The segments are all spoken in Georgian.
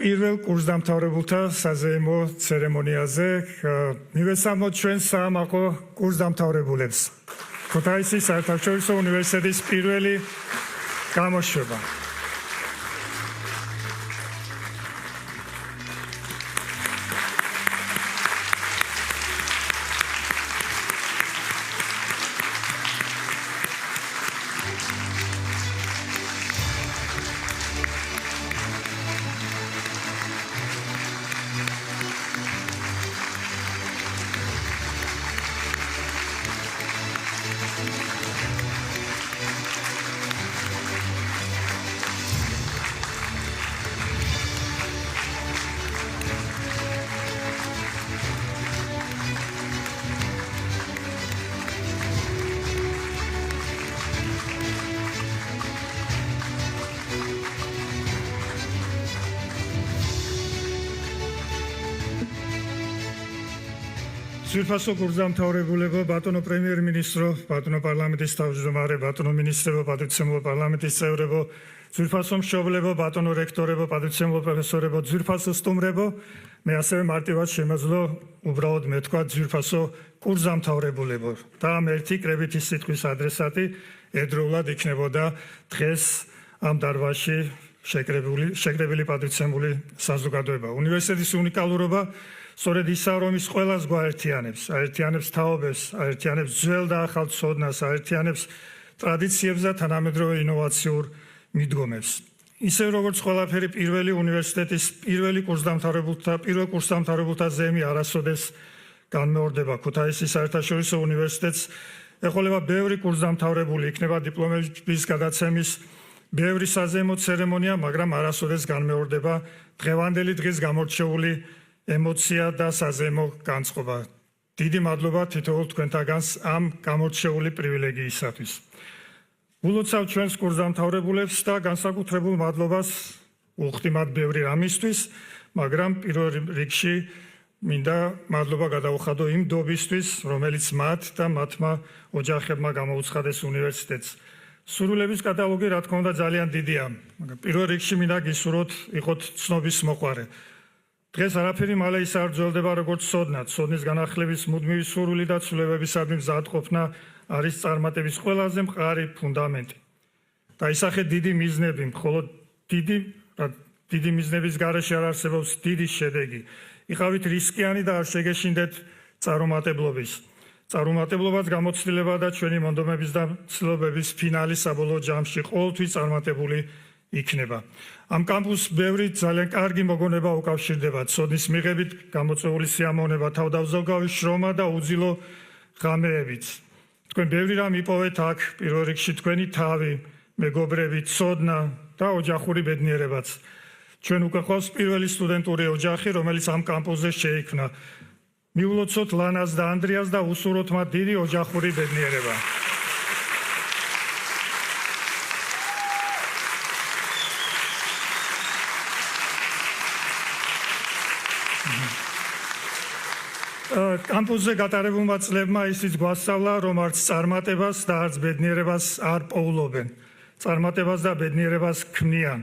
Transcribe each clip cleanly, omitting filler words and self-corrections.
პირველ კურსდამთავრებულთა საზეიმო ცერემონიაზე მივესალმოთ ჩვენ საამაყო კურსდამთავრებულებს. ქუთაისის საერთაშორისო უნივერსიტეტის პირველი გამოშვება. ძვირფასო კურსდამთავრებულებო, ბატონო პრემიერ-მინისტრო, ბატონო პარლამენტის თავმჯდომარე, ბატონო მინისტრებო, პატივცემულო პარლამენტის წევრებო, ძვირფასო მშობლებო, ბატონო რექტორებო, პატივცემულო პროფესორებო, ძვირფასო სტუმრებო, მე ასევე მარტივად შემეძლო უბრალოდ მეთქვა ძვირფასო კურსდამთავრებულებო. და ამ ერთი კრებითი სიტყვის ადრესატი ერთდროულად იქნებოდა დღეს ამ დარბაზში შეკრებილი პატივცემული საზოგადოება. უნივერსიტეტის უნიკალურობა სწორედ ისაა, რომ ის ყველას გვაერთიანებს, აერთიანებს თაობებს, აერთიანებს ძველ და ახალ ცოდნას, აერთიანებს ტრადიციებს და თანამედროვე ინოვაციურ მიდგომებს. ისევ როგორც ყველაფერი პირველი უნივერსიტეტის პირველ კურსდამთავრებულთა ზეიმი არასოდეს განმეორდება ქუთაისის საერთაშორისო უნივერსიტეტს, ეყოლება ბევრი კურსდამთავრებული, იქნება დიპლომების გადაცემის ბევრი საზეიმო ცერემონია, მაგრამ არასოდეს განმეორდება დღევანდელი დღის გამორჩეული ემოცია და საზეიმო განწყობა. დიდი მადლობა თითოეულ თქვენთაგანს ამ გამორჩეული პრივილეგიისათვის. ულოცავ ჩვენს კურსდამთავრებულებს და განსაკუთრებულ მადლობას უხდი მათ ბევრი რამისთვის, მაგრამ პირველ რიგში მინდა მადლობა გადავუხადო იმ დობისთვის, რომელიც მათ და მათმა ოჯახებმა გამოუცხადეს უნივერსიტეტს. სურვილების კატალოგი რა თქმა უნდა ძალიან დიდია, მაგრამ პირველ რიგში მინდა გისურვოთ იყოთ ცნობის მოყვარე. დღეს არაფერი მალე ის არ ძველდება როგორც ცოდნა. ცოდნის განახლების მუდმივი სურვილი და ცვლილებებისადმი მზადყოფნა არის წარმატების ყველაზე მყარი ფუნდამენტი. დაისახეთ დიდი მიზნები, მხოლოდ დიდი მიზნების გარეშე არ არსებობს დიდი შედეგი. იყავით რისკიანი და არ შეგეშინდეთ წარუმატებლობის. წარუმატებლობაც გამოცდილება და ჩვენი მონდომების და ცდილობების ფინალი საბოლოო ჯამში ყოველთვის წარმატებული იქნება. ამ კამპუსს ბევრი ძალიან კარგი მოგონება უკავშირდება, ცოდნის მიღებით გამოწვეული სიამოვნება, თავდავზოგავი შრომა და უძილო ღამეებით. თქვენ ბევრი რამ იპოვეთ აქ, პირველ რიგში თქვენი თავი, მეგობრები, ცოდნა და ოჯახური ბედნიერებაც. ჩვენ უკვე ყავს პირველი სტუდენტური ოჯახი, რომელიც ამ კამპუსზე შეიქმნა. მიულოცოთ ლანას და ანდრიას და უსურვოთ მათ დიდი ოჯახური ბედნიერება. კამპუსზე გატარებულმა წლებმა ისიც გვასწავლა, რომ არც წარმატებას და არც ბედნიერებას არ პოულობენ. წარმატებას და ბედნიერებას ქმნიან.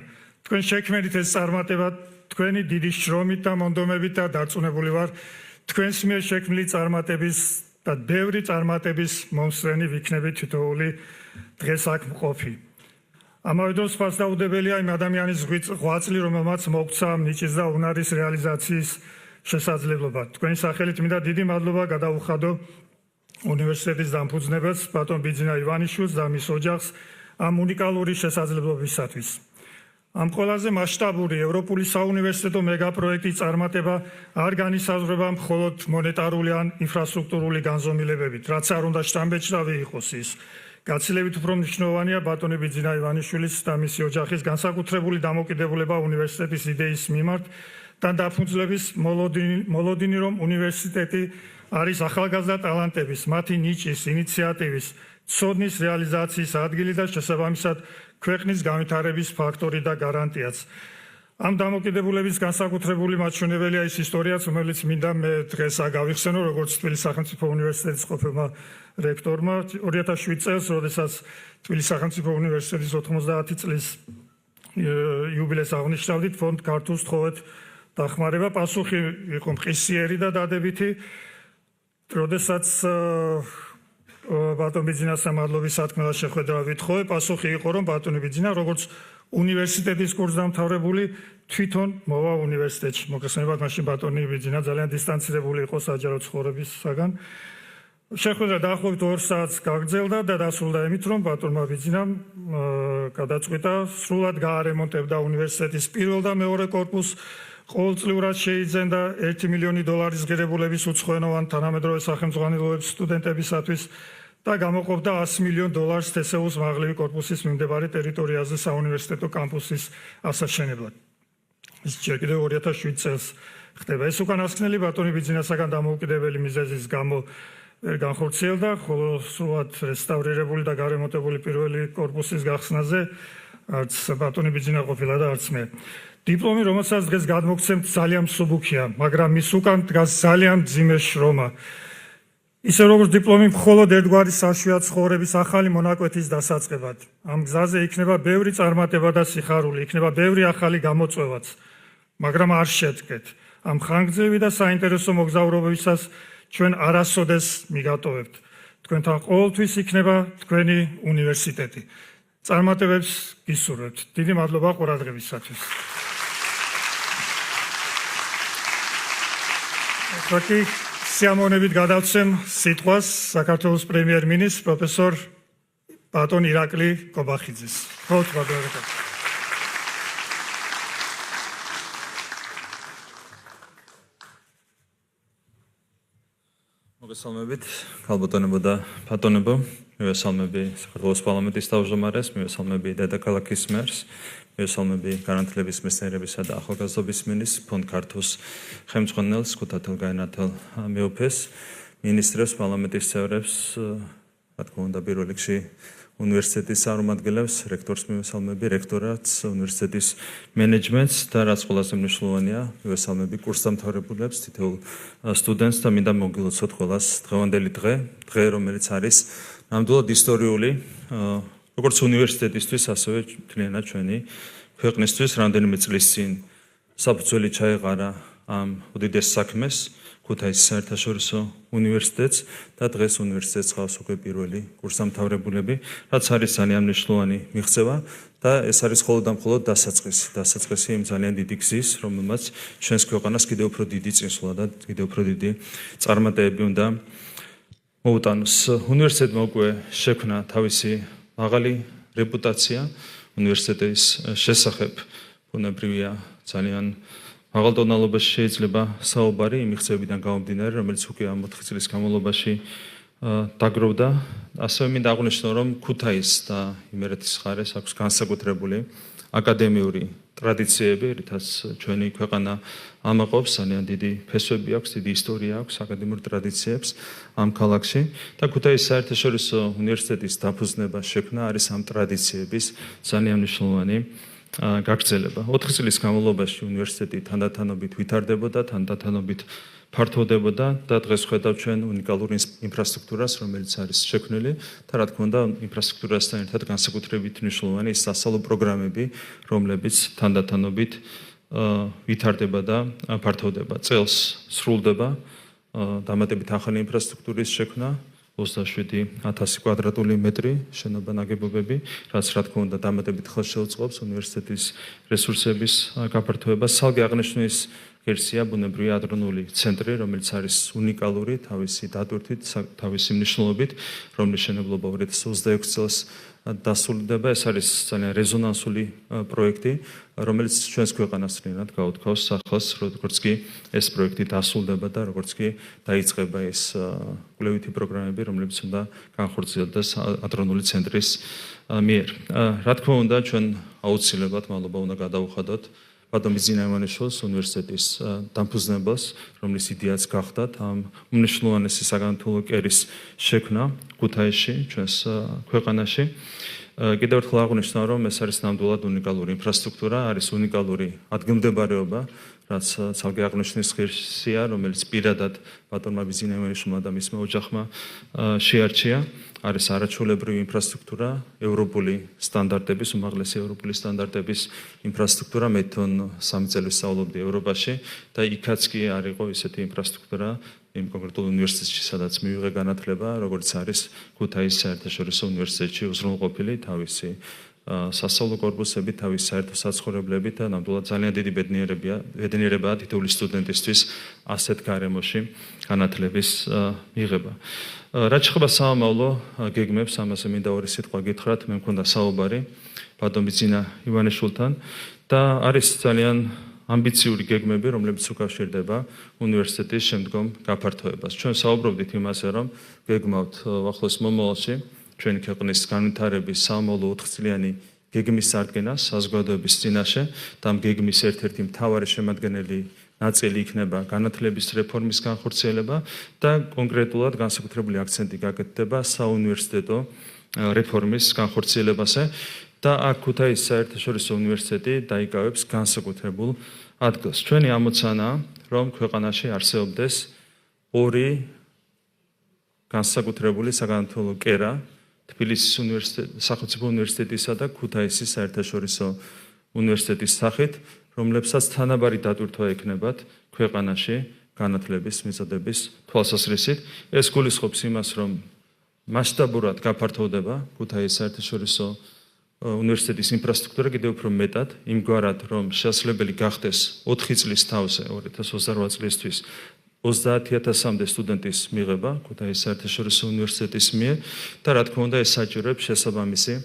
თქვენ შექმნით ეს წარმატება თქვენი დიდი შრომით და მონდომებით და დარწმუნებული ვარ, თქვენს მიერ შექმნილი წარმატების და ბევრი წარმატების მომსწრენი ვიქნებით თითოეული დღეს აქ მყოფი. ამავე დროს ფასდაუდებელია იმ ადამიანის ღვაწლი, რომელმაც მოგცა ნიჭის და უნარის რეალიზაციის შესაძლებლობა. თქვენი სახელით მინდა დიდი მადლობა გადავუხადო უნივერსიტეტის დამფუძნებელს, ბატონ ბიძინა ივანიშვილს და მის ოჯახს ამ უნიკალური შესაძლებლობისათვის. ამ ყველაზე მასშტაბური ევროპული საუნივერსიტეტო მეგაპროექტის წარმატება არ განისაზღვრება მხოლოდ მონეტარული ან ინფრასტრუქტურული განზომილებებით, რაც არ უნდა შთამბეჭდავი იყოს ის. გაცილებით უფრო მნიშვნელოვანია ბატონი ბიძინა ივანიშვილის და მისი ოჯახის განსაკუთრებული დამოკიდებულება უნივერსიტეტის იდეის მიმართ და დაფუძნების მოლოდინი, რომ უნივერსიტეტი არის ახალგაზრდა ტალანტების, მათი ნიჭის, ინიციატივის, ცოდნის რეალიზაციის ადგილი და შესაბამისად ქვეყნის განვითარების ფაქტორი და გარანტიაც. ამ დამოკიდებულების განსაკუთრებული მაჩვენებელია ის ისტორიაც, რომელიც მინდა მე დღეს აგავიხსენო, როგორც თბილისის სახელმწიფო უნივერსიტეტის ყოფილმა რექტორმა 2007 წელს, როდესაც თბილისის სახელმწიფო უნივერსიტეტის 90 წლის იუბილეს აღნიშნავდით ფონდ ქართულს თხოვეთ დახმარება. პასუხი იყო მყისიერი და დადებითი. როდესაც ბატონ ბიძინასა მადლობის სათქმელად შეხვედრა ვითხოვე, პასუხი იყო, რომ ბატონი ბიძინა როგორც უნივერსიტეტის კურსდამთავრებული თვითონ მოვა უნივერსიტეტში. მოგესალმებით, მაშინ ბატონი ბიძინა ძალიან დისტანცირებული იყო საჯარო ცხოვრებისაგან. შეხვედრა დაახლოებით 2 საათს გაგრძელდა და დასრულდა იმით, რომ ბატონმა ბიძინამ გადაწყვიტა სრულად გაარემონტებდა უნივერსიტეტის პირველ და მეორე კორპუსს. ყოველწლიურად შეიძენდა $1 მილიონი ღირებულების უცხოენოვან თანამედროვე სახელმძღვანელოების სტუდენტებისათვის და გამოყოფდა $100 მილიონ თესეულის მაღლივი კორპუსის მიმდებარე ტერიტორიაზე საუნივერსიტეტო კამპუსის ასაშენებლად. ის ჯერ კიდევ 2007 წელს ხდება. ეს უკანასკნელი ბატონი ბიძინასაგან დამოუკიდებელი მიზეზის გამო ვერ განხორციელდა, ხოლო სრულად რესტავრირებული და გარემონტებული პირველი კორპუსის გახსნაზე არც ბატონი ბიძინა ყოფილა და არც მე. დიპლომი, რომელსაც დღეს გადმოგცემთ, ძალიან მსუბუქია, მაგრამ მის უკან დგას ძალიან მძიმე შრომა. ისე როგორც დიპლომი მხოლოდ ერთგვარი საშვია ცხოვრების ახალი მონაკვეთის დასაწყებად. ამ გზაზე იქნება ბევრი წარმატება და სიხარული, იქნება ბევრი ახალი გამოწვევაც, მაგრამ არ შედგეთ. ამ ხანგრძლივი და საინტერესო მოგზაურობებისას ჩვენ არასოდეს მიგატოვებთ. თქვენთან ყოველთვის იქნება თქვენი უნივერსიტეტი. წარმატებებს გისურვებთ. დიდი მადლობა ყურადღებისათვის. Aki სიამოვნებით გადავცემ სიტყვას საქართველოს პრემიერ-მინისტრ პროფესორ ბატონ ირაკლი კობახიძეს. Ხოთ ბატონო. მოგესალმებით, ქალბატონებო და ბატონებო. მივესალმები საქართველოს პარლამენტის თავმჯდომარეს, მივესალმები დედაქალაქის მერს, მივესალმები განათლების მეცნიერებისა და ახალგაზრდობის მინისტრს, ფონდ ქართულს ხელმძღვანელს, ქუთათელ გაენათელ მეუფეს, მინისტრებს, პარლამენტის წევრებს, რა თქმა უნდა, პირველ რიგში უნივერსიტეტის წარმომადგენლებს, რექტორს მივესალმები, რექტორატს, უნივერსიტეტის მენეჯმენტს და რაც ყველაზე მნიშვნელოვანია, მივესალმები კურსდამთავრებულებს, თითოეულ სტუდენტს და მინდა მოგილოცოთ ყველას დღევანდელი დღე, რომელიც არის ნამდვილად ისტორიული, როგორც უნივერსიტეტისთვის, ასევე მთლიანად ჩვენი ქვეყნისთვის. რამდენიმე წლის წინ საფუძველი ჩაეყარა ამ უდიდეს საქმეს, ქუთაისის საერთაშორისო უნივერსიტეტს და დღეს უნივერსიტეტს ხავს უკვე პირველი კურსდამთავრებულები, რაც არის ძალიან მნიშვნელოვანი მიღწევა და ეს არის მხოლოდ და მხოლოდ დასაწყისი იმ ძალიან დიდი გზის, რომელმაც ჩვენს ქვეყანას კიდევ უფრო დიდი წინსვლა და კიდევ უფრო დიდი წარმატებები უნდა მოუტანოს. უნივერსიტეტმა უკვე შექმნა თავისი მაღალი რეპუტაცია უნივერსიტეტის შესახებ, ბუნებრივია ძალიან მაღალ ტონალობაში შეიძლება საუბარი იმ მიღწევებიდან გამომდინარე, რომელიც უკვე ამ 4 წლის განმავლობაში დაგროვდა. ასევე მინდა აღვნიშნო, რომ ქუთაისს და იმერეთის მხარეს აქვს განსაკუთრებული აკადემიური ტრადიციები, რითაც ჩვენი ქვეყანა ამაყობს, ძალიან დიდი ფესვები აქვს, დიდი ისტორია აქვს აკადემიურ ტრადიციებს ამ ქალაქში და ქუთაისის საერთაშორისო უნივერსიტეტის დაფუძნება შექმნა არის ამ ტრადიციების ძალიან მნიშვნელოვანი გაგრძელება. 4 წლის განმავლობაში უნივერსიტეტი თანდათანობით ვითარდებოდა, თანდათანობით ფართოვდებოდა და დღეს ხედავთ ჩვენ უნიკალურ ინფრასტრუქტურას, რომელიც არის შექმნილი და რა თქმა უნდა ინფრასტრუქტურასთან ერთად განსაკუთრებით მნიშვნელოვანი ის სასწავლო პროგრამები, რომლებიც თანდათანობით ვითარდება და ფართოვდება. წელს სრულდება დამატებით ახალი ინფრასტრუქტურის შექმნა 27,000 კვადრატული მეტრი შენობა ნაგებობები, რაც რა თქმა უნდა დამატებით ხელს შეუწყობს უნივერსიტეტის რესურსების გაფართოებას. Salgi აღნიშნვის ღირსია ბუნებრივი ადრონული ცენტრი, რომელიც არის უნიკალური თავისი დატვირთვით, თავისი მნიშვნელობით, რომლის მშენებლობა 2026 წელს დასრულდება. ეს არის ძალიან რეზონანსული პროექტი, რომელიც ჩვენს ქვეყანას წინათ გაუთქავს სახელს, როგორც კი ეს პროექტი დასრულდება და როგორც კი დაიწყება ეს კვლევითი პროგრამები, რომლებიც უნდა განხორციელდეს ადრონული ცენტრის მიერ. რა თქმა უნდა, ჩვენ აუცილებლად მადლობა უნდა გადავუხადოთ ბატონ ბიძინა ივანიშვილს უნივერსიტეტის დამფუძნებელს, რომლის იდეაც გახდათ ამ უმნიშვნელოვანესი საგანმანათლებლო კერის შექმნა ქუთაისში, ჩვენს ქვეყანაში. კიდევ ერთხელ აღვნიშნავ, რომ ეს არის ნამდვილად უნიკალური ინფრასტრუქტურა, არის უნიკალური ადგილმდებარეობა, რაც ცალკე აღნიშნის ღირსია, რომელიც პირადად ბატონმა ბიძინა ივანიშვილმა და მისმა ოჯახმა შეარჩია. არის არაჩვეულებრივი ინფრასტრუქტურა, ევროპული სტანდარტების, უმაღლესი ევროპული სტანდარტების ინფრასტრუქტურა. მე თვითონ 3 წელი ვსწავლობდი ევროპაში და იქაც კი არ იყო ისეთი ინფრასტრუქტურა იმ კონკრეტულ უნივერსიტეტში, სადაც მივიღე განათლება, როგორც არის ქუთაისის საერთაშორისო უნივერსიტეტში უზრუნველყოფილი თავისი სასწავლო კორპუსები, თავის საერთო საცხოვრებლებით და ნამდვილად ძალიან დიდი ბედნიერებაა თითოეული სტუდენტისთვის ასეთ გარემოში განათლების მიღება. რაც შეეხება სამომავლო გეგმებს, ამაზე მინდა ორი სიტყვა გითხრათ. მე მქონდა საუბარი ბატონ ბიძინა ივანიშვილთან და არის ძალიან ამბიციური გეგმები, რომლებიც უკავშირდება უნივერსიტეტის შემდგომ გაფართოებას. ჩვენ საუბრობდით იმაზე, რომ გეგმავთ ახლოს მომავალში ჩვენი ქვეყნის განვითარების სამომავლო 4-წლიანი გეგმის წარდგენას საზოგადოების წინაშე და ამ გეგმის ერთ-ერთი მთავარი შემადგენელი ნაწილი იქნება განათლების რეფორმის განხორციელება და კონკრეტულად განსაკუთრებული აქცენტი გაკეთდება საუნივერსიტეტო რეფორმის განხორციელებაზე და აქ ქუთაისის საერთაშორისო უნივერსიტეტი დაიკავებს განსაკუთრებულ ადგილს. ჩვენი ამოცანაა, რომ ქვეყანაში არსებობდეს ორი განსაკუთრებული საგანმანათლებლო კერა, თბილისის სახელმწიფო უნივერსიტეტისა და ქუთაისის საერთაშორისო უნივერსიტეტის სახით, რომლებსაც თანაბარი დატვირთვა ექნებათ ქვეყანაში განათლების მიზნების თვალსაზრისით. ეს გულისხმობს იმას, რომ მასშტაბურად გაფართოვდება ქუთაისის საერთაშორისო უნივერსიტეტის ინფრასტრუქტურა კიდევ უფრო მეტად, იმგვარად, რომ შესაძლებელი გახდეს 4 წლის თავზე 2028 წლისთვის 30,000-მდე სტუდენტის მიღება ქუთაისის საერთაშორისო უნივერსიტეტის მიერ და რა თქმა უნდა ეს საჭიროებს შესაბამისი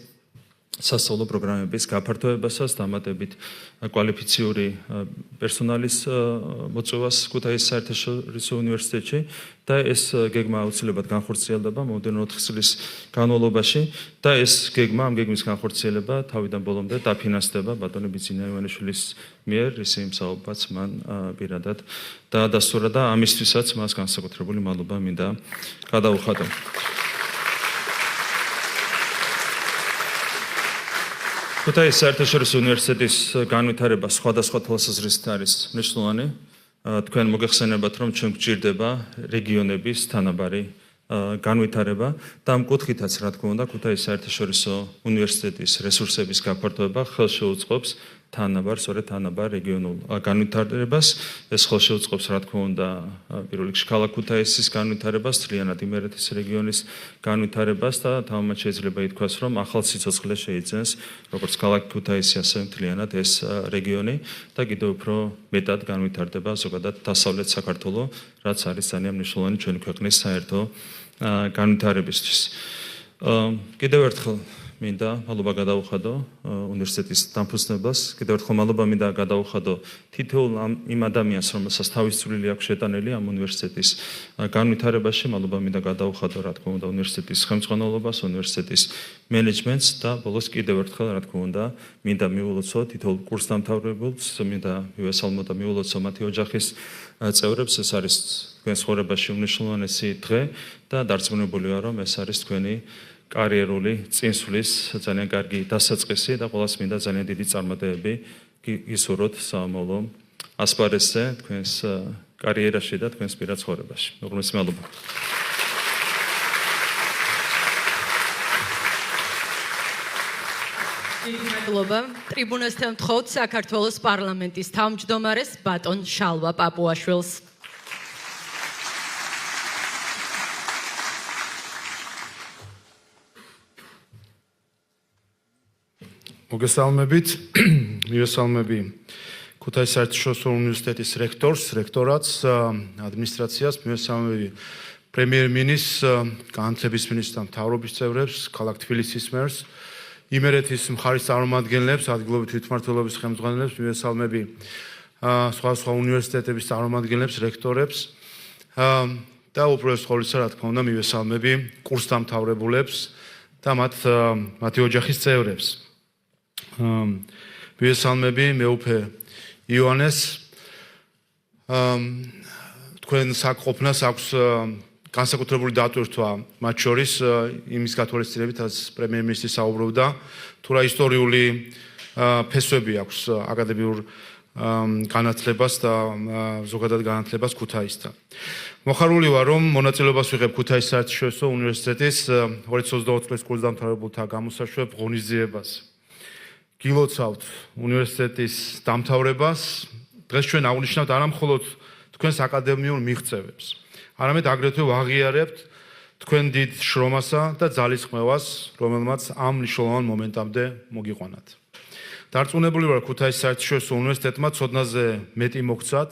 სასწავლო პროგრამების გაფართოებასაც, დამატებით კვალიფიციური პერსონალის მოწვევას ქუთაისის საერთაშორისო უნივერსიტეტში და ეს გეგმა აუცილებლად განხორციელდება მომდევნო 4 წლის განმავლობაში და ეს გეგმა, ამ გეგმის განხორციელება თავიდან ბოლომდე დაფინანსდება ბატონი ბიძინა ივანიშვილის მიერ, ის იმსაუბაც მან პირადად დაადასტურა და ამისთვისაც მას განსაკუთრებული მადლობა მინდა გადაუხადო. ქუთაისის საერთაშორისო უნივერსიტეტის განვითარება სხვადასხვა თვალსაზრისით არის მნიშვნელოვანი. თქვენ მოგეხსენებათ, რომ ჩვენ გვჭირდება რეგიონების თანაბარი განვითარება და ამ კუთხითაც, რა თქმა უნდა, ქუთაისის საერთაშორისო უნივერსიტეტის რესურსების გაფართოება ხელშეუწყობს სწორედ თანაბარ რეგიონულ განვითარებას. ეს ხელშეუწყობს, რა თქმა უნდა, პირველ რიგში ქალაქ ქუთაისის განვითარებას, მთლიანად იმერეთის რეგიონის განვითარებას და თამამად შეიძლება ითქვას, რომ ახალ სიცოცხლეს შეიძენს როგორც ქალაქ ქუთაისი, ასევე მთლიანად ეს რეგიონი და კიდევ უფრო მეტად განვითარდება ზოგადად დასავლეთ საქართველო, რაც არის ძალიან მნიშვნელოვანი ჩვენი ქვეყნის საერთო განვითარებისთვის. კიდევ ერთხელ მინდა მადლობა გადაუხადო უნივერსიტეტის დამფუძნებას, კიდევ ერთხელ მადლობა მინდა გადაუხადო თითოეულ იმ ადამიანს, რომელსაც თავის წვლილი აქვს შეტანილი ამ უნივერსიტეტის განვითარებაში, მადლობა მინდა გადაუხადო, რა თქმა უნდა, უნივერსიტეტის ხელმძღვანელობას, უნივერსიტეტის მენეჯმენტს და ბოლოს კიდევ ერთხელ, რა თქმა უნდა, მინდა მიულოცო თითოეულ კურსდამთავრებულს, მინდა მივესალმო და მიულოცო მათი ოჯახის წევრებს. ეს არის თქვენ ცხოვრებაში უმნიშვნელოვანესი დღე და დარწმუნებულია, რომ ეს არის თქვენი კარიერული წინსვლის ძალიან კარგი დასაწყისი და ყველას მინდა ძალიან დიდი წარმატებები გისურვოთ სამომავლო ასპარეზზე, თქვენს კარიერაში და თქვენს პირად ცხოვრებაში. უღრმესი მადლობა. მადლობა. ტრიბუნასთან ვთხოვთ საქართველოს პარლამენტის თავმჯდომარეს ბატონ შალვა პაპუაშვილს. მოგესალმებით, მივესალმები ქუთაისის საერთაშორისო უნივერსიტეტის რექტორს, რექტორატს, ადმინისტრაციას, მივესალმები პრემიერ-მინისტრს, განათლების მინისტრს და მთავრობის წევრებს, ქალაქ თბილისის მერს, იმერეთის მხარის წარმომადგენლებს, ადგილობრივი თვითმმართველობის ხელმძღვანელებს, მივესალმები სხვადასხვა უნივერსიტეტების წარმომადგენლებს, რექტორებს და უპირველეს ყოვლისა, რა თქმა უნდა, მივესალმები კურსდამთავრებულებს და მათი ოჯახის წევრებს. მივესალმები მეუფე იოანეს. თქვენ საკყოფნას აქვს განსაკუთრებული დატვირთვა მათ შორის იმის გათვალისწინებით, რაც პრემიერ-მინისტრი საუბრობდა, თუ რა ისტორიული ფესვები აქვს აკადემიურ განათლებას და ზოგადად განათლებას ქუთაისთან. მოხარული ვარ, რომ მონაწილეობას ვიღებ ქუთაისის საერთაშორისო უნივერსიტეტის 2024 წლის კურსდამთავრებულთა გამოსაშვებ ღონისძიებაზე. გილოცავთ უნივერსიტეტის დამთავრებას. დღეს ჩვენ აღვნიშნავთ არა მხოლოდ თქვენს აკადემიურ მიღწევებს, არამედ აგრეთვე ვაღიარებთ თქვენ დიდ შრომასა და ძალისხმევას, რომელმაც ამ მნიშვნელოვან მომენტამდე მოგიყვანათ. დარწმუნებული ვარ, ქუთაისის საერთაშორისო უნივერსიტეტმა ცოდნაზე მეტი მოგცათ,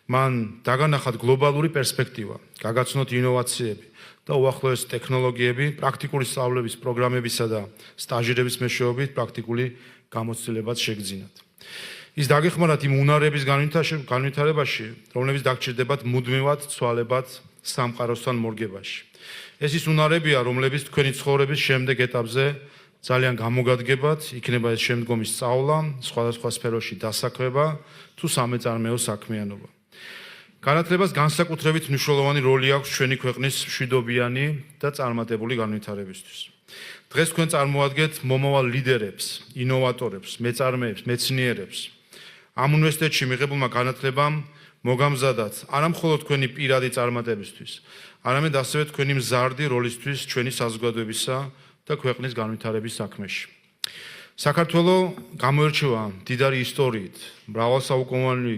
მან დაგანახათ გლობალური პერსპექტივა, გაგაცნოთ ინოვაციები და უახლოეს ტექნოლოგიები, პრაქტიკული სწავლების პროგრამებისა და სტაჟირების მეშვეობით პრაქტიკული გამოცდილებაც შეგძინათ. ის დაგეხმარათ იმ უნარების განვითარებაში, რომლებიც დაგჭირდებათ მუდმივად ცვალებად სამყაროსთან მორგებაში. ეს ის უნარებია, რომლებიც თქვენი ცხოვრების შემდეგ ეტაპზე ძალიან გამოგადგებათ, იქნება ეს შემდგომი სწავლა, სხვადასხვა სფეროში დასაქმება თუ სამეწარმეო საქმიანობა. განათლებას განსაკუთრებით მნიშვნელოვანი როლი აქვს ჩვენი ქვეყნის მშვიდობიანი და წარმატებული განვითარებისთვის. დღეს თქვენ წარმოადგენთ მომავალ ლიდერებს, ინოვატორებს, მეწარმეებს, მეცნიერებს. ამ უნივერსიტეტში მიღებულმა განათლებამ მოგამზადათ არა მხოლოდ თქვენი პირადი წარმატებისთვის, არამედ ასევე თქვენი მზარდი როლისთვის ჩვენი საზოგადოებისა და ქვეყნის განვითარების საქმეში. საქართველო გამოირჩევა მდიდარი ისტორიით, მრავალსაუკუნოვანი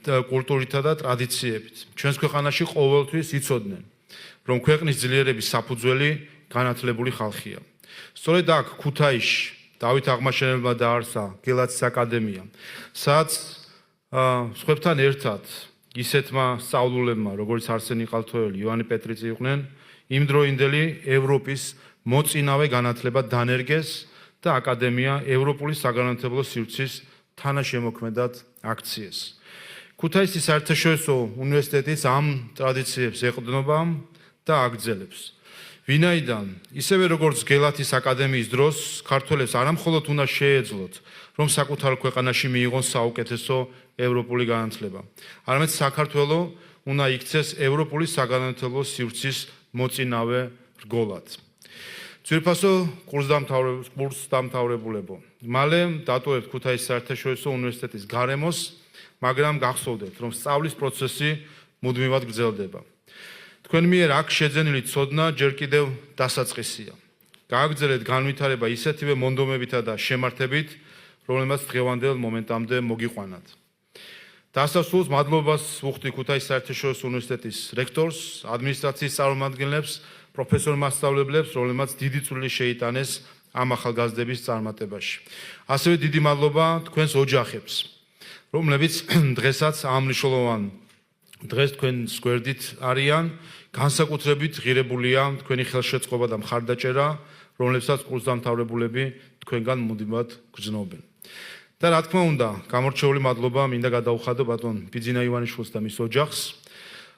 კულტურითა და ტრადიციებით. ჩვენს ქვეყანაში ყოველთვის იცოდნენ, რომ ქვეყნის ძლიერების საფუძველი განათლებული ხალხია. სწორედ აქ ქუთაისში დავით აღმაშენებელმა დაარსა გელათის აკადემია, სადაც სხვებთან ერთად ისეთმა სწავლულებმა, როგორც არსენი ყალთოელი, ივანე პეტრიცი იყვნენ, იმდროინდელი ევროპის მოწინავე განათლება დანერგეს და აკადემია ევროპული საგანმანათლებლო სივრცის თანაშემოქმედად აქციეს. ქუთაისის საერთაშორისო უნივერსიტეტის ამ ტრადიციებს ეყრდნობა და აგრძელებს. ვინაიდან ისევე როგორც გელათის აკადემიის დროს ქართველებს არა მხოლოდ უნდა შეეძლოთ, რომ საკუთარ ქვეყანაში მიიღონ საუკეთესო ევროპული განათლება, არამედ საქართველო უნდა იქცეს ევროპული საგანმანათლებლო სივრცის მოწინავე რგოლად. ძვირფასო კურსდამთავრებულებო, მალე დატოვებთ ქუთაისის საერთაშორისო უნივერსიტეტის გარემოს, მაგრამ გახსოვდეთ, რომ სწავლის პროცესი მუდმივად გრძელდება. თქვენ მიერ აქ შეძენილი ცოდნა ჯერ კიდევ დასაწყისია. გააგრძელეთ განვითარება ისეთივე მონდომებითა და შემართებით, რომლებმაც დღევანდელ მომენტამდე მოგიყვანათ. დასასრულს მადლობას ვუხდი ქუთაისის საერთაშორისო უნივერსიტეტის რექტორს, ადმინისტრაციის წარმომადგენლებს, პროფესორ-მასწავლებლებს, რომლებმაც დიდი წვლილი შეიტანეს ამ ახალგაზრდების წარმატებაში. ასევე დიდი მადლობა თქვენს ოჯახებს, რომლებიც დღესაც ამ მნიშვნელოვან დღეს თქვენს გვერდით არიან, განსაკუთრებით ღირებულია თქვენი ხელშეწყობა და მხარდაჭერა, რომლებსაც კურსდამთავრებულები თქვენგან მუდმივად გრძნობენ. და რა თქმა უნდა, გამორჩეული მადლობა მინდა გადაუხადო ბატონ ბიძინა ივანიშვილს და მის ოჯახს,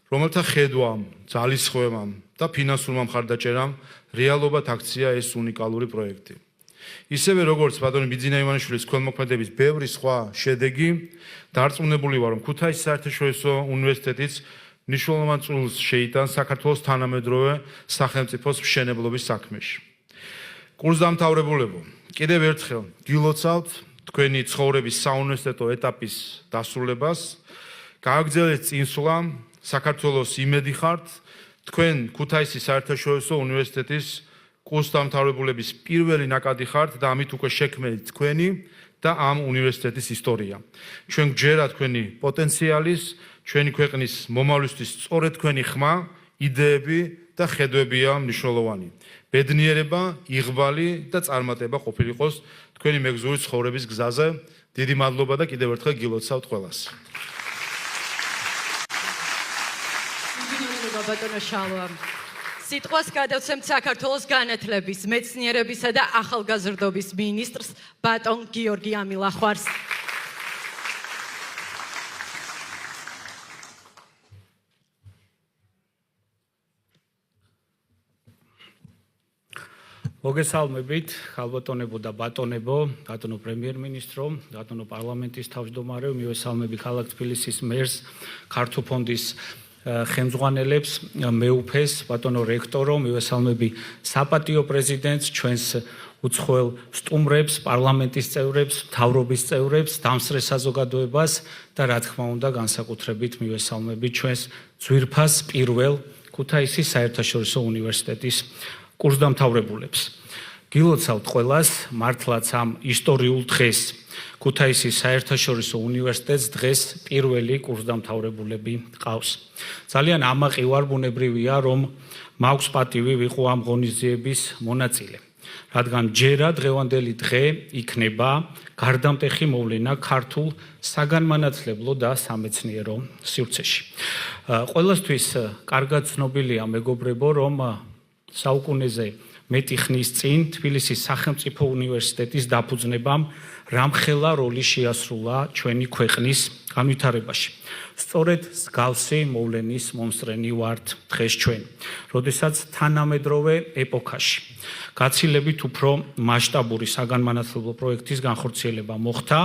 რომელთა ხედვამ, ძალისხმევამ და ფინანსურმა მხარდაჭერამ რეალობად აქცია ეს უნიკალური პროექტი. ისევე როგორც ბატონი ბიძინა ივანიშვილის ქველმოქმედების ბევრი სხვა შედეგი, დარწმუნებული ვარ, რომ ქუთაისის საერთაშორისო უნივერსიტეტიც მნიშვნელოვან წვლილს შეიტანს საქართველოს თანამედროვე სახელმწიფოს მშენებლობის საქმეში. კურსდამთავრებულებო, კიდევ ერთხელ გილოცავთ თქვენი ცხოვრების საუნივერსიტეტო ეტაპის დასრულებას, გააგრძელეთ წინსვლა, საქართველოს იმედი ხართ, თქვენ ქუთაისის საერთაშორისო უნივერსიტეტის კურსდამთავრებულების პირველი ნაკადი ხართ და ამით უკვე შექმნით თქვენი და ამ უნივერსიტეტის ისტორია. ჩვენ გჯერათ თქვენი პოტენციალის, ჩვენი ქვეყნის მომავლისთვის სწორედ თქვენი ხმა, იდეები და ხედვებია მნიშვნელოვანი. ბედნიერება, იღბალი და წარმატება ყოფილიყოს თქვენი მეგზური ცხოვრების გზაზე. დიდი მადლობა და კიდევ ერთხელ გილოცავთ ყველას. ბატონო შალვა. სიტყვას გადავცემთ საქართველოს განათლების, მეცნიერებისა და ახალგაზრდობის მინისტრს ბატონ გიორგი ამილახვარს. მოგესალმებით, ხალბატონებო და ბატონებო, ბატონო პრემიერ-მინისტრო, ბატონო პარლამენტის თავმჯდომარე, მივესალმები ქალაქ თბილისის მერს, ქართულ ფონდის ხელმძღვანელებს, მეუფეს, ბატონო რექტორო, მივესალმები საპატიო პრეზიდენტს, ჩვენს უცხოელ სტუმრებს, პარლამენტის წევრებს, მთავრობის წევრებს, დამსწრე საზოგადოებას და რა თქმა უნდა, განსაკუთრებით მივესალმები ჩვენს ძვირფას პირველ ქუთაისის საერთაშორისო უნივერსიტეტის კურსდამთავრებულებს. გილოცავთ ყველას, მართლაც ამ ისტორიულ დღეს ქუთაისის საერთაშორისო უნივერსიტეტს დღეს პირველი კურსდამთავრებულები ყავს. ძალიან ამაყი ვარ, ბუნებრივია, რომ მაქვს პატივი ვიყო ამ ღონისძიების მონაწილე. რადგან ჯერა დღევანდელი დღე იქნება გარდამტეხი მოვლენა ქართულ საგანმანათლებლო და სამეცნიერო სივრცეში. ყველასთვის კარგად ცნობილია, მეგობრებო, რომ საუკუნეზე მეტი ხნის წინ თბილისის სახელმწიფო უნივერსიტეტის დაფუძნებამ რამხელა როლი შეასრულა ჩვენი ქვეყნის განვითარებაში. სწორედ მსგავსი მოვლენის მომსწრენი ვართ დღეს ჩვენ, როდესაც თანამედროვე ეპოქაში გაცილებით უფრო მასშტაბური საგანმანათლებლო პროექტის განხორციელება მოხდა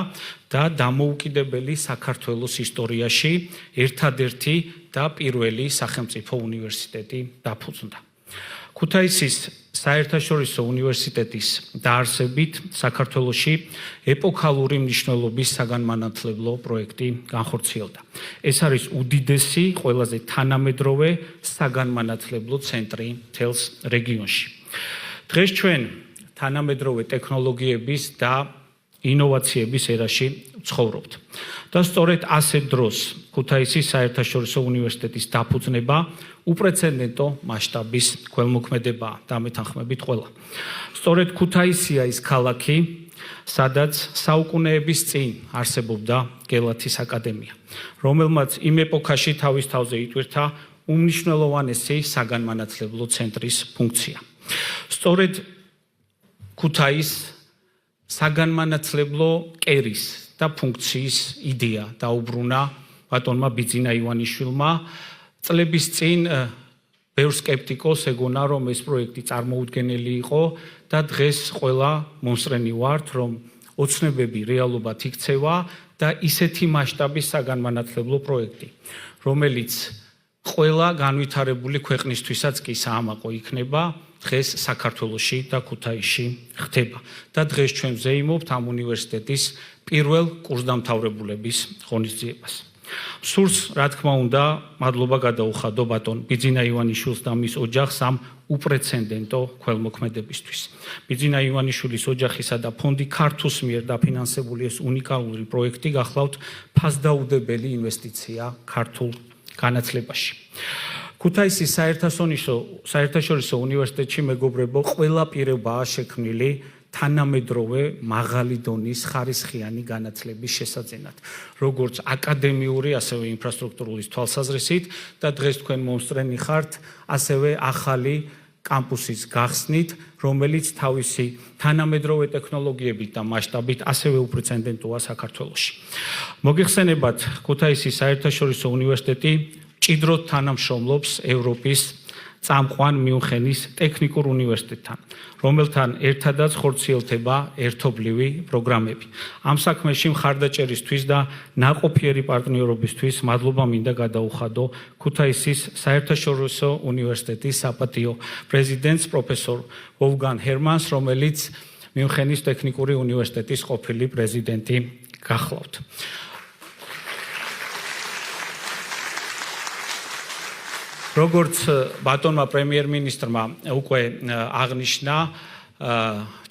და დამოუკიდებელი საქართველოს ისტორიაში ერთადერთი და პირველი სახელმწიფო უნივერსიტეტი დაფუძნდა. ქუთაისის საერთაშორისო უნივერსიტეტის დაარსებით საქართველოში ეპოქალური მნიშვნელობის საგანმანათლებლო პროექტი განხორციელდა. ეს არის უდიდესი, ყველაზე თანამედროვე საგანმანათლებლო ცენტრი მთელს რეგიონში. დღეს ჩვენ თანამედროვე ტექნოლოგიების და ინოვაციების ერაში ცხოვრობთ. და სწორედ ასეთ დროს ქუთაისის საერთაშორისო უნივერსიტეტის დაფუძნება უპრეცედენტო მასშტაბის ქველმოქმედებაა, დამეთანხმებით ყველა. სწორედ ქუთაისია ის ქალაქი, სადაც საუკუნეების წინ არსებობდა გელათის აკადემია, რომელმაც იმ ეპოქაში თავის თავზე იტვირთა უმნიშვნელოვანესი საგანმანათლებლო ცენტრის ფუნქცია. სწორედ ქუთაის საგანმანათლებლო კერის და ფუნქციის იდეა დაუბრუნა ბატონმა ბიძინა ივანიშვილმა. წლების წინ ბევრ სკეპტიკოს ეგონა, რომ ეს პროექტი წარმოუდგენელი იყო და დღეს ყველა მომსწრენი ვართ, რომ ოცნებები რეალობად იქცევა და ისეთი მასშტაბის საგანმანათლებლო პროექტი, რომელიც ყველა განვითარებული ქვეყნისთვისაც კი საამაყო იქნება, დღეს საქართველოში და ქუთაისში ხდება. და დღეს ჩვენ ვზეიმობთ ამ უნივერსიტეტის პირველ კურსდამთავრებულების ღონისძიებას. სურს, რა თქმა უნდა, მადლობა გადაუხადო ბატონ ბიძინა ივანიშვილს და მის ოჯახს ამ უპრეცედენტო ქველმოქმედებისთვის. ბიძინა ივანიშვილის ოჯახისა და ფონდი ქართუს მიერ დაფინანსებული ეს უნიკალური პროექტი გახლავთ ფასდაუდებელი ინვესტიცია ქართულ განათლებაში. ქუთაისის საერთაშორისო უნივერსიტეტში, მეგობრებო, ყველა პირობაა შექმნილი თანამედროვე მაღალი დონის ხარისხიანი განათლების შესაძენად, როგორც აკადემიური, ასევე ინფრასტრუქტურის თვალსაზრისით და დღეს თქვენ მომსწრენი ხართ ასევე ახალი კამპუსის გახსნით, რომელიც თავისი თანამედროვე ტექნოლოგიებით და მასშტაბით ასევე უპრეცედენტოა საქართველოში. მოგეხსენებათ, ქუთაისის საერთაშორისო უნივერსიტეტი მჭიდროდ თანამშრომლობს ევროპის წამყვან მიუნხენის ტექნიკურ უნივერსიტეტთან, რომელთან ერთადაც ხორციელდება ერთობლივი პროგრამები. ამ საქმეში მხარდაჭერისთვის და ნაყოფიერი პარტნიორობისთვის მადლობა მინდა გადაუხადო ქუთაისის საერთაშორისო უნივერსიტეტის საპატიო პრეზიდენტს პროფესორ ვოლფგანგ ჰერმანს, რომელიც მიუნხენის ტექნიკური უნივერსიტეტის ყოფილი პრეზიდენტი გახლავთ. როგორც ბატონმა პრემიერ-მინისტრმა უკვე აღნიშნა,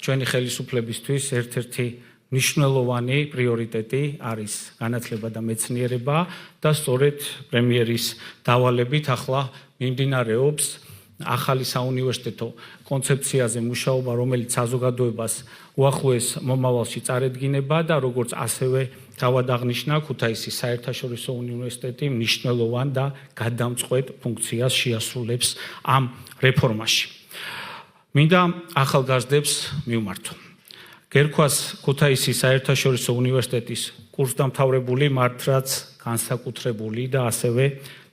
ჩვენი ხელისუფლებისთვის ერთ-ერთი მნიშვნელოვანი პრიორიტეტი არის განათლება და მეცნიერება და სწორედ პრემიერის დავალებით ახლა მიმდინარეობს ახალი საუნივერსიტეტო კონცეფციაზე მუშაობა, რომელიც საზოგადოებას უახლოეს მომავალში წარედგინება და როგორც ასევე თავად აღნიშნა, ქუთაისის საერთაშორისო უნივერსიტეტი მნიშვნელოვან და გადამწყვეტ ფუნქციას შეასრულებს ამ რეფორმაში. მინდა ახალგაზრდებს მივმართო. გერქვას ქუთაისის საერთაშორისო უნივერსიტეტის კურსდამთავრებული მართლაც განსაკუთრებული და ასევე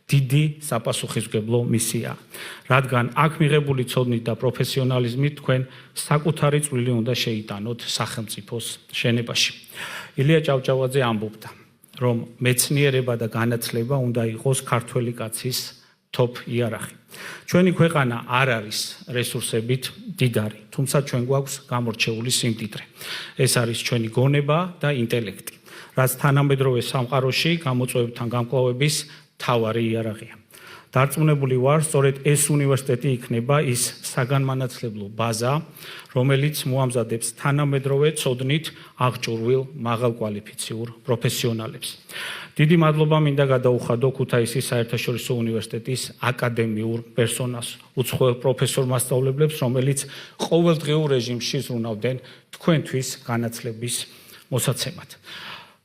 დიდი საპასუხისმგებლო მისია, რადგან აქ მიღებული ცოდნით და პროფესიონალიზმით თქვენ საკუთარი წვლილი უნდა შეიტანოთ სახელმწიფოს შენებაში. ილია ჭავჭავაძე ამბობდა, რომ მეცნიერება და განათლება უნდა იყოს ქართველი კაცის top იარაღი. ჩვენი ქვეყანა არ არის რესურსებით მდიდარი, თუმცა ჩვენ გვაქვს გამორჩეული სიმდიდრე. ეს არის ჩვენი გონება და ინტელექტი, რაც თანამედროვე სამყაროში გამოწვევებთან გამკლავების მთავარი იარაღია. დარწმუნებული ვარ, სწორედ ეს უნივერსიტეტი იქნება ის საგანმანათლებლო ბაზა, რომელიც მოამზადებს თანამედროვე ცოდნით აღჭურვილ მაღალკვალიფიციურ პროფესიონალებს. დიდი მადლობა მინდა გადაუხადო ქუთაისის საერთაშორისო უნივერსიტეტის აკადემიურ პერსონალს, უცხოელ პროფესორ-მასწავლებლებს, რომელიც ყოველდღიურ რეჟიმში ზრუნავდნენ თქვენთვის განათლების მოსაცემად.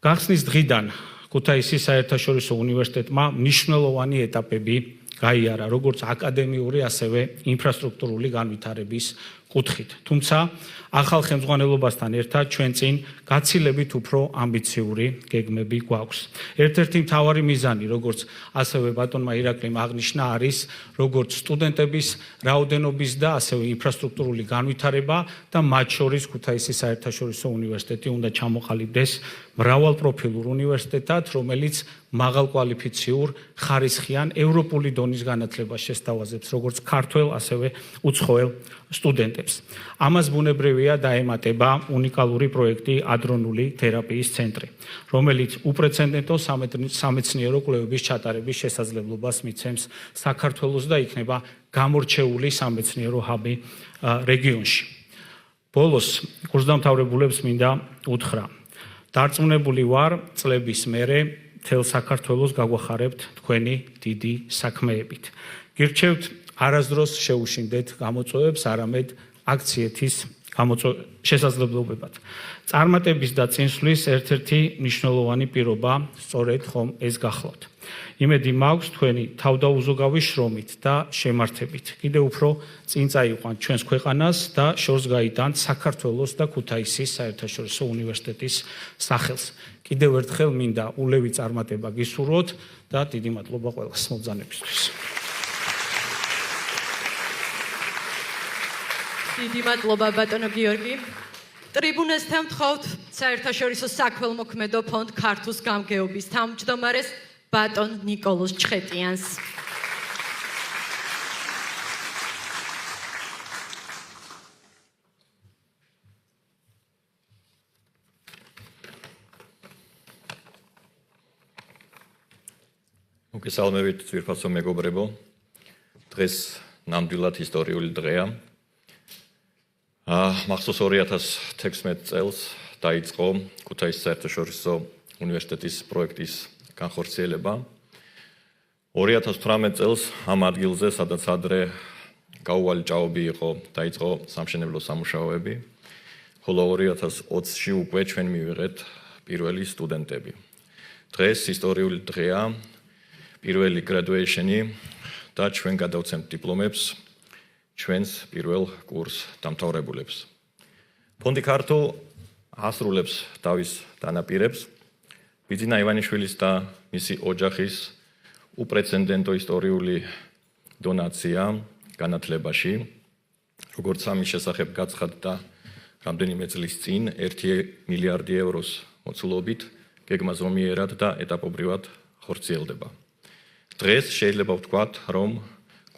გახსნის დღიდან ქუთაისის საერთაშორისო უნივერსიტეტმა მნიშვნელოვანი ეტაპები გაიარა, როგორც აკადემიური, ასევე ინფრასტრუქტურული განვითარების კუთხით. თუმცა ახალ ხელმძღვანელობასთან ერთად ჩვენ წინ გაცილებით უფრო ამბიციური გეგმები გვაქვს. ერთ-ერთი მთავარი მიზანი, როგორც ასევე ბატონმა ირაკლიმ აღნიშნა, არის როგორც სტუდენტების რაოდენობის და ასევე ინფრასტრუქტურული განვითარება და მათ შორის ქუთაისის საერთაშორისო უნივერსიტეტი უნდა ჩამოყალიბდეს მრავალპროფილურ უნივერსიტეტად, რომელიც მაღალკვალიფიციურ, ხარისხიან ევროპული დონის განათლებას შესთავაზებს, როგორც ქართველ, ასევე უცხოელ სტუდენტებს. ამას ბუნებრივია დაემატება უნიკალური პროექტი ადრონული თერაპიის ცენტრი, რომელიც უპრეცედენტო სამეცნიერო კვლევების ჩატარების შესაძლებლობას მიცემს საქართველოს და იქნება გამორჩეული სამეცნიერო ჰაბი რეგიონში. ბოლოს კურსდამთავრებულებს მინდა უთხრა: დარწმუნებული ვარ, წლების მერე მთელ საქართველოს გაგვახარებთ თქვენი დიდი საქმეებით. გირჩევთ არასდროს შეუშინდეთ გამოწვევებს, არამედ აქციეთის შესაძლებლობებად. წარმატების და წინსვლის ერთ-ერთი მნიშვნელოვანი პირობა სწორედ ხომ ეს გახლავთ. იმედი მაქვს თქვენი თავდაუზოგავი შრომით და შემართებით კიდევ უფრო წინ წაიყვანთ ჩვენს ქვეყანას და შორს გაიტანთ საქართველოს და ქუთაისის საერთაშორისო უნივერსიტეტის სახელს. კიდევ ერთხელ მინდა ულევი წარმატება გისურვოთ და დიდი მადლობა ყველას მობრძანებისთვის. დიდი მადლობა ბატონო გიორგი. ტრიბუნასთან ვთხოვთ საერთაშორისო საქველმოქმედო ფონდ ქართუს გამგეობის თავმჯდომარეს ბატონ ნიკოლოზ ჩხეტიანს. მოგესალმებით ძვირფასო მეგობრებო. დღეს ნამდვილად ისტორიული დღეა. მახსოვს 2016 წელს დაიწყო ქუთაისის საერთაშორისო უნივერსიტეტის პროექტის განხორციელება. 2018 წელს ამ ადგილზე, სადაც ადრე გაუვალი ჭაობი იყო, დაიწყო სამშენებლო სამუშაოები, ხოლო 2020-ში უკვე ჩვენ მივიღეთ პირველი სტუდენტები. დღეს ისტორიული დღეა, პირველი graduation-ი და ჩვენ გადავცემთ დიპლომებს ჩვენს პირველ კურს დამთავრებულებს. ფონდი ქართო ასრულებს თავის დანაპირებს ბიძინა ივანიშვილის და მისი ოჯახის უპრეცედენტო ისტორიული დონაცია განათლებაში, როგორც ამის შესახებ გაცხადდა რამდენიმე წლის წინ 1 მილიარდი ევროს მოცულობით გეგმა ზომიერად და ეტაპობრივად ხორციელდება. დღეს შეიძლება ვთქვათ, რომ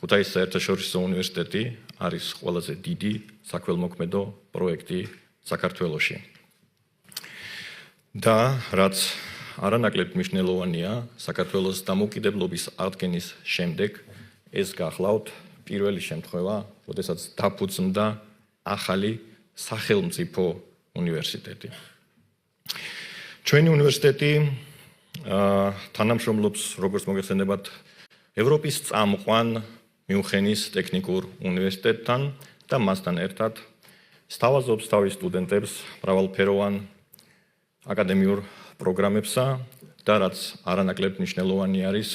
ქუთაისის საერთაშორისო უნივერსიტეტი არის ყველაზე დიდი საქველმოქმედო პროექტი საქართველოში. და რაც არანაკლებ მნიშვნელოვანია, საქართველოს დამოუკიდებლობის აღდგენის შემდეგ ეს გახლავთ პირველი შემთხვევა, როდესაც დაფუძნდა ახალი სახელმწიფო უნივერსიტეტი. ჩვენი უნივერსიტეტი თანამშრომლობს, როგორც მოგეხსენებათ, ევროპის წამყვან მიუნხენის ტექნიკურ უნივერსიტეტთან და მასთან ერთად სთავაზობს თავის სტუდენტებს მრავალფეროვან აკადემიურ პროგრამებსა და რაც არანაკლებ მნიშვნელოვანი არის,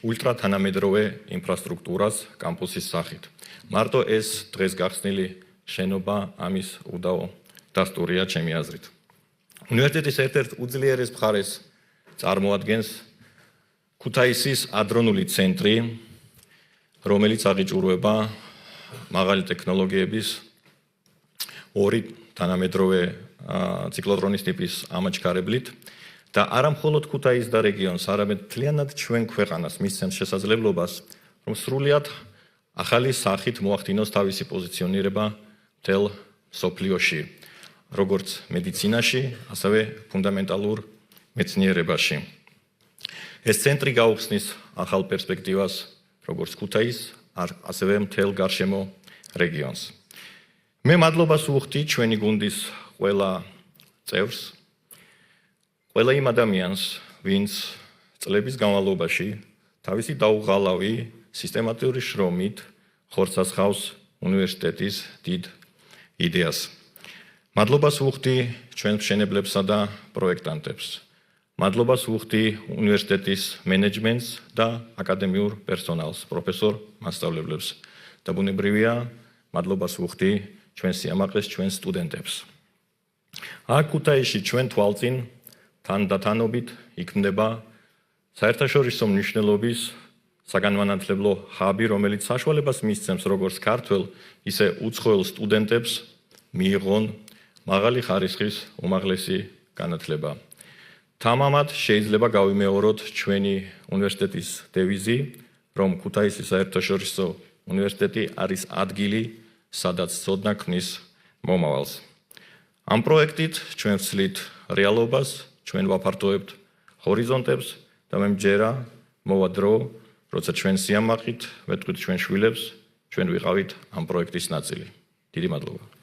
ულტრათანამედროვე ინფრასტრუქტურას კამპუსის სახით. მარტო ეს დღეს გახსნილი შენობა ამის უდავო დასტურია ჩემი აზრით. უნივერსიტეტის ერთ-ერთ უძლიერეს მხარეს წარმოადგენს ქუთაისის ადრონული ცენტრი, რომელიც აღიჭურვება მაღალი ტექნოლოგიების ორი თანამედროვე ციკლოტრონის ტიპის ამაჩქარებლით და არა მხოლოდ ქუთაისს და რეგიონს, არამედ მთლიანად ჩვენ ქვეყანას მისცემს შესაძლებლობას, რომ სრულიად ახალი სახით მოახდინოს თავისი პოზიციონირება მთელ მსოფლიოში, როგორც მედიცინაში, ასევე ფუნდამენტალურ მეცნიერებაში. ეს ცენტრი გაუხსნის ახალ პერსპექტივას როგორც ქუთაისს, ასევე მთელ გარშემო რეგიონს. მე მადლობას ვუხდი ჩვენი გუნდის ყველა წევრს, ყველა იმ ადამიანს, ვინც წლების განმავლობაში თავისი დაუღალავი სისტემატიური შრომით ხორცს ხავს უნივერსიტეტის დიდ იდეას. მადლობას ვუხდი ჩვენ მშენებლებსა და პროექტანტებს. მადლობას ვუხდი უნივერსიტეტის მენეჯმენტს და აკადემიურ პერსონალს, პროფესორ მასწავლებლებს. და ბუნებრივია, მადლობას ვუხდი ჩვენ სიამაყეს, ჩვენ სტუდენტებს. აქ ქუთაისში ჩვენ თვალწინ თანდათანობით იქმნება საერთაშორისო მნიშვნელობის საგანმანათლებლო ჰაბი, რომელიც საშუალებას მისცემს როგორც ქართველ, ისე უცხოელ სტუდენტებს მიიღონ მაღალი ხარისხის უმაღლესი განათლება. თამამად შეიძლება გავიმეოროთ ჩვენი უნივერსიტეტის დევიზი, რომ ქუთაისის საერთაშორისო უნივერსიტეტი არის ადგილი, სადაც ცოდნა ქმნის მომავალს. ამ პროექტით ჩვენ ვცლით რეალობას, ჩვენ ვაფართოვებთ ჰორიზონტებს და მე მჯერა მოვა დრო, როცა ჩვენ სიამაყით ვეთქვით ჩვენ შვილებს, ჩვენ ვიყავით ამ პროექტის ნაწილი. დიდი მადლობა.